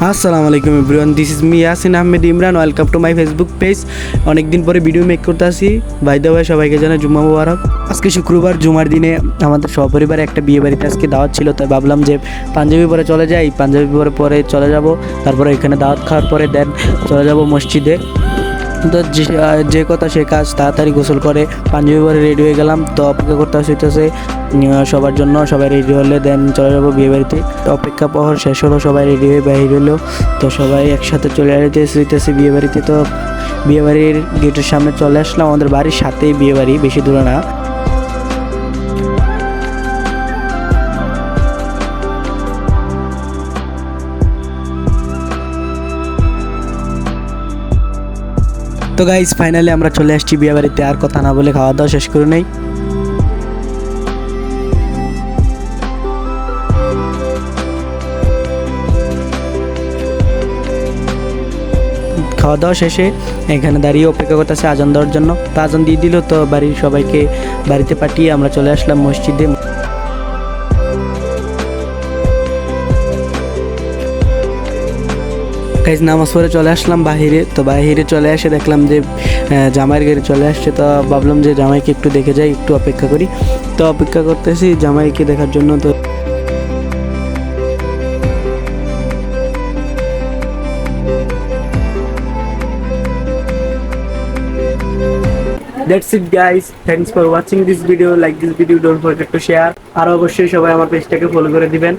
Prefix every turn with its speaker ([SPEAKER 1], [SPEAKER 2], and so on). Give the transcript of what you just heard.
[SPEAKER 1] আসসালামু আলাইকুম everyone, this is me Yasin Ahmed Imran. Welcome to my Facebook page. অনেকদিন পরে ভিডিও মেক করতে আসি। বাই দ্য ওয়ে, সবাইকে জানাই জুম্মা মুবারক। আজকে শুক্রবার, জুমার দিনে আমাদের সপরিবারে একটা বিয়ে বাড়িতে আজকে দাওয়াত ছিল, তাই ভাবলাম যে পাঞ্জাবি পরে চলে যাই। পাঞ্জাবি পরে চলে যাব, তারপরে এখানে দাওয়াত খাওয়ার পরে দেন চলে যাব মসজিদে। তো যে কথা সে কাজ, তাড়াতাড়ি গোসল করে পাঞ্জাবি পরে রেডি হয়ে গেলাম। তো অপেক্ষা করতে হইতেছে সবার জন্য। সবাই রেডি হলে দেন চলে যাবো বিয়ে বাড়িতে। তো অপেক্ষা প্রহর শেষ হলো, সবাই রেডি হয়ে বাইরে হলো। তো সবাই একসাথে চলে যেতেছি বিয়ে বাড়িতে। তো বিয়ে বাড়ির গেটের সামনে চলে আসলাম। আমাদের বাড়ির সাথেই বিয়ে বাড়ি, বেশি দূরে না। তো গাইস, ফাইনালি আমরা চলে আসছি বিয়ে বাড়িতে। আর কথা না বলে খাওয়া দাওয়া শেষ করে নেই। খাওয়া দাওয়া শেষে এখানে দাঁড়িয়ে অপেক্ষা করতেছে আজান দেওয়ার জন্য। তো আজান দিয়ে দিল, তো বাড়ির সবাইকে বাড়িতে পাঠিয়ে আমরা চলে আসলাম মসজিদে। গাইস, নামাজ পড়ে চলে আসলাম বাহিরে। তো বাহিরে চলে এসে দেখলাম যে জামাইয়ের গাড়ি চলে আসছে। তো ভাবলাম যে জামাইকে একটু দেখে যাই, একটু অপেক্ষা করি। তো অপেক্ষা করতেছি জামাইকে দেখার জন্য। তো That's it guys, thanks for watching this video. Like this video, don't forget to share. আর অবশ্যই সবাই আমার পেজটাকে ফলো করে দিবেন।